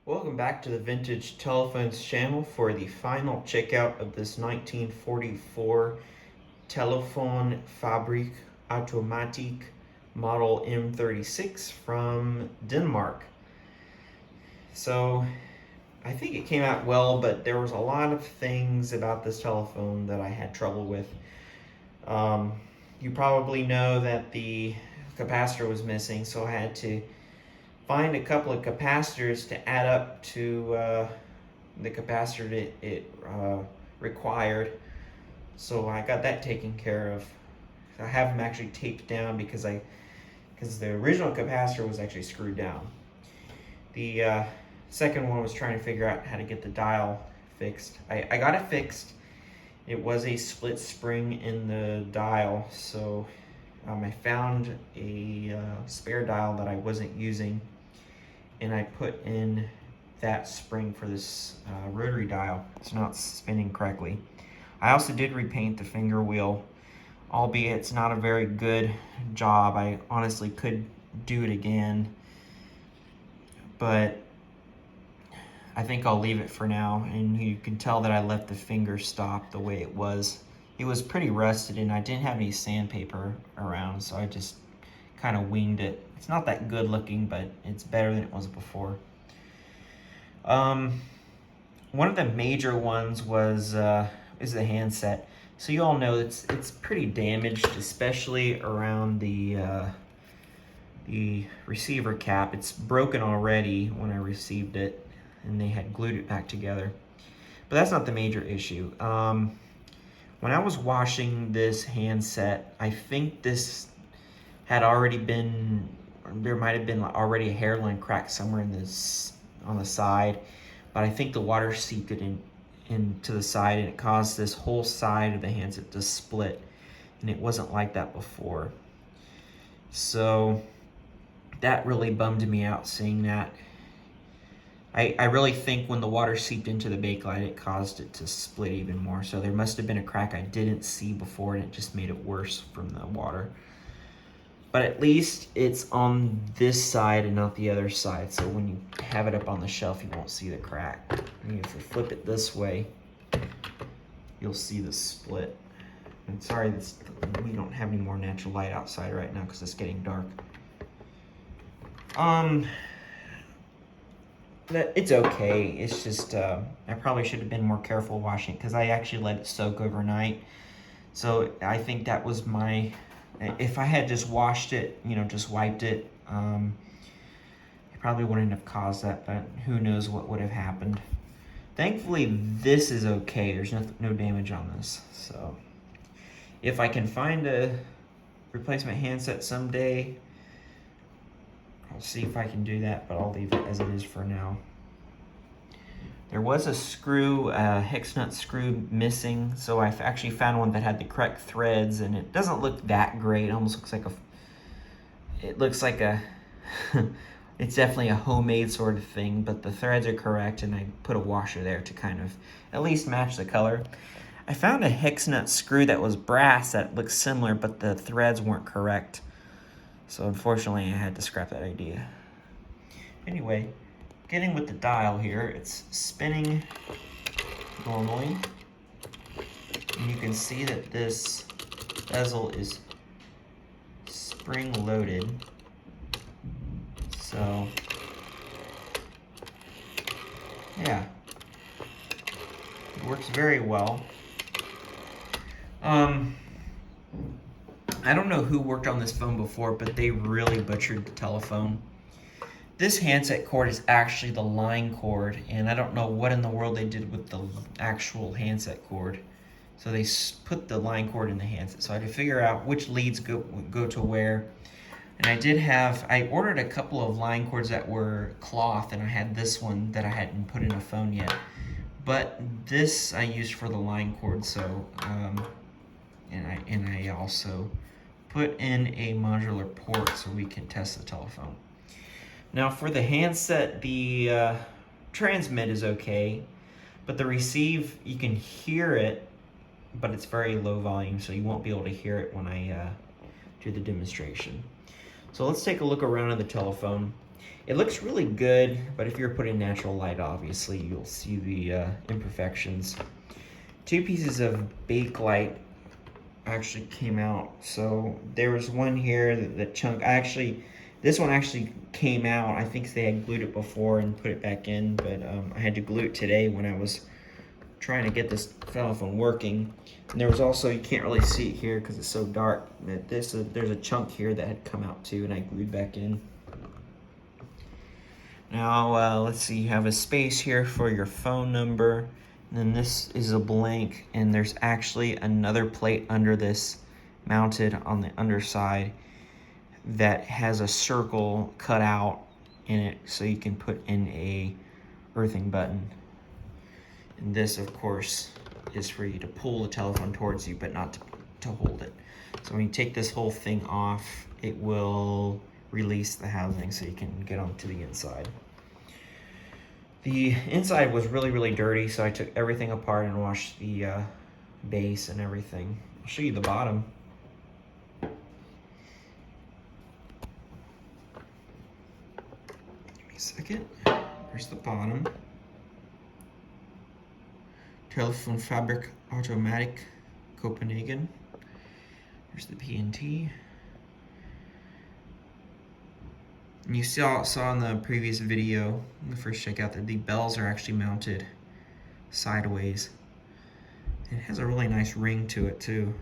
Welcome back to the Vintage Telephones channel for the final checkout of this 1944 TelefonFabrik Automatic model M36 from Denmark. So I think it came out well, but there was a lot of things about this telephone that I had trouble with. You probably know that the capacitor was missing, so I had to find a couple of capacitors to add up to the capacitor that it required. So I got that taken care of. I have them actually taped down because the original capacitor was actually screwed down. The second one was trying to figure out how to get the dial fixed. I got it fixed. It was a split spring in the dial, so I found a spare dial that I wasn't using, and I put in that spring for this rotary dial, so now it's spinning correctly. I also did repaint the finger wheel, albeit it's not a very good job. I honestly could do it again, but I think I'll leave it for now. And you can tell that I left the finger stop the way it was. It was pretty rusted, and I didn't have any sandpaper around, so I just kind of winged it. It's not that good looking, but it's better than it was before. One of the major ones is the handset. So you all know it's pretty damaged, especially around the receiver cap. It's broken already when I received it, and they had glued it back together. But that's not the major issue. When I was washing this handset, I think this had already been, there might have been already a hairline crack somewhere in this on the side, but I think the water seeped it into the side, and it caused this whole side of the handset to split, and it wasn't like that before. So that really bummed me out, seeing that. I really think when the water seeped into the bakelite, it caused it to split even more. So there must have been a crack I didn't see before, and it just made it worse from the water. But at least it's on this side and not the other side. So when you have it up on the shelf, you won't see the crack. And if you flip it this way, you'll see the split. And sorry, we don't have any more natural light outside right now because it's getting dark. It's okay. It's just I probably should have been more careful washing it, because I actually let it soak overnight. So I think that was if I had just washed it, just wiped it, it probably wouldn't have caused that, but who knows what would have happened. Thankfully, this is okay. There's no damage on this. So if I can find a replacement handset someday, I'll see if I can do that, but I'll leave it as it is for now. There was a screw, hex nut screw missing, so I've actually found one that had the correct threads, and it doesn't look that great. It almost looks like it's definitely a homemade sort of thing, but the threads are correct, and I put a washer there to kind of at least match the color. I found a hex nut screw that was brass that looks similar, but the threads weren't correct. So unfortunately, I had to scrap that idea. Anyway, getting with the dial here, it's spinning normally. And you can see that this bezel is spring loaded. So, yeah, it works very well. I don't know who worked on this phone before, but they really butchered the telephone. This handset cord is actually the line cord, and I don't know what in the world they did with the actual handset cord. So they put the line cord in the handset. So I had to figure out which leads go to where. And I ordered a couple of line cords that were cloth, and I had this one that I hadn't put in a phone yet. But this I used for the line cord, so, and I also put in a modular port so we can test the telephone. Now for the handset, the transmit is okay, but the receive, you can hear it, but it's very low volume, so you won't be able to hear it when I do the demonstration. So let's take a look around at the telephone. It looks really good, but if you're putting natural light, obviously, you'll see the imperfections. 2 pieces of Bakelite actually came out. So there was one here that chunk, this one actually came out. I think they had glued it before and put it back in, but I had to glue it today when I was trying to get this telephone working. And there was also, you can't really see it here because it's so dark, but there's a chunk here that had come out too, and I glued back in. Now, let's see, you have a space here for your phone number, and then this is a blank, and there's actually another plate under this mounted on the underside that has a circle cut out in it so you can put in a earthing button. And this, of course, is for you to pull the telephone towards you, but not to hold it. So when you take this whole thing off, it will release the housing so you can get onto the inside. The inside was really, really dirty, so I took everything apart and washed the base and everything. I'll show you the bottom. Give me a second. Here's the bottom. TelefonFabrik Automatic Copenhagen. Here's the PNT. And you saw in the previous video, in the first checkout, that the bells are actually mounted sideways. It has a really nice ring to it too.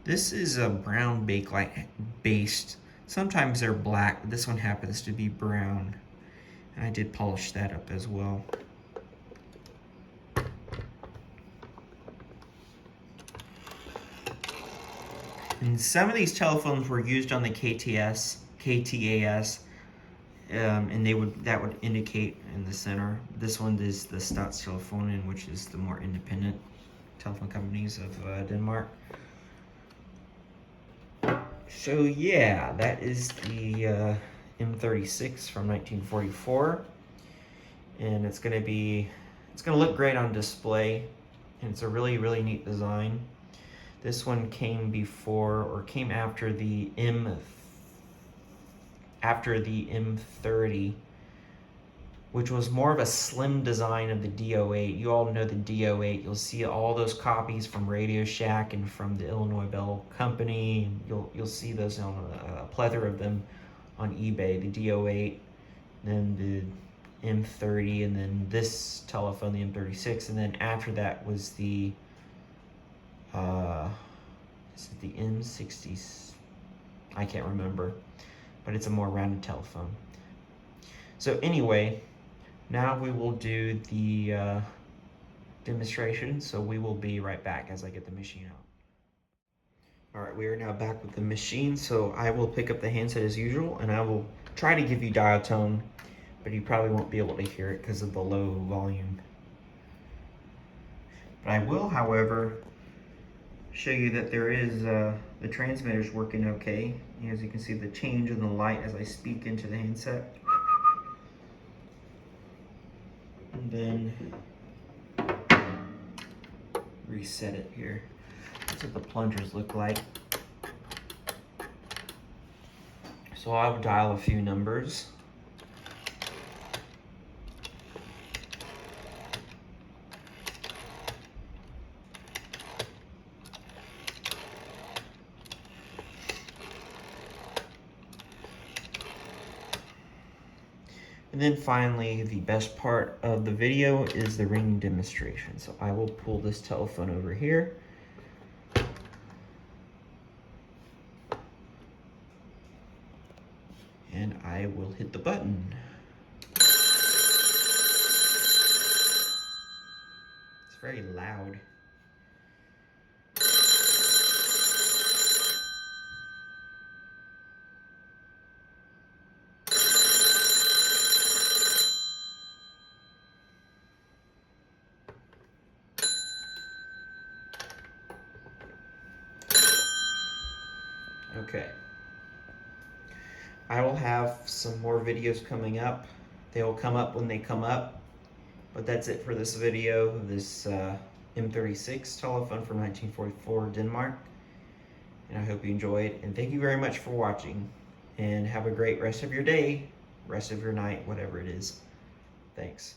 This is a brown Bakelite based. Sometimes they're black, but this one happens to be brown. And I did polish that up as well. And some of these telephones were used on the KTAS, and that would indicate in the center. This one is the Statstelefonen, which is the more independent telephone companies of Denmark. So yeah, that is the M36 from 1944, and it's gonna look great on display, and it's a really, really neat design. This one came after the M30, which was more of a slim design of the D08. You all know the D08. You'll see all those copies from Radio Shack and from the Illinois Bell Company. You'll see those on a plethora of them on eBay. The D08, then the M30, and then this telephone, the M36, and then after that was the is it the M60s? I can't remember, but it's a more rounded telephone. So anyway, now we will do the demonstration, so we will be right back as I get the machine out. Alright, we are now back with the machine, so I will pick up the handset as usual, and I will try to give you dial tone, but you probably won't be able to hear it because of the low volume. But I will, however, show you that there is the transmitter's working okay. As you can see, the change in the light as I speak into the handset. And then reset it here. That's what the plungers look like. So I will dial a few numbers. And then finally, the best part of the video is the ringing demonstration. So I will pull this telephone over here. And I will hit the button. It's very loud. Okay. I will have some more videos coming up. They will come up when they come up. But that's it for this video, this M36 telephone from 1944 Denmark. And I hope you enjoyed. And thank you very much for watching. And have a great rest of your day. rest of your night, whatever it is. Thanks.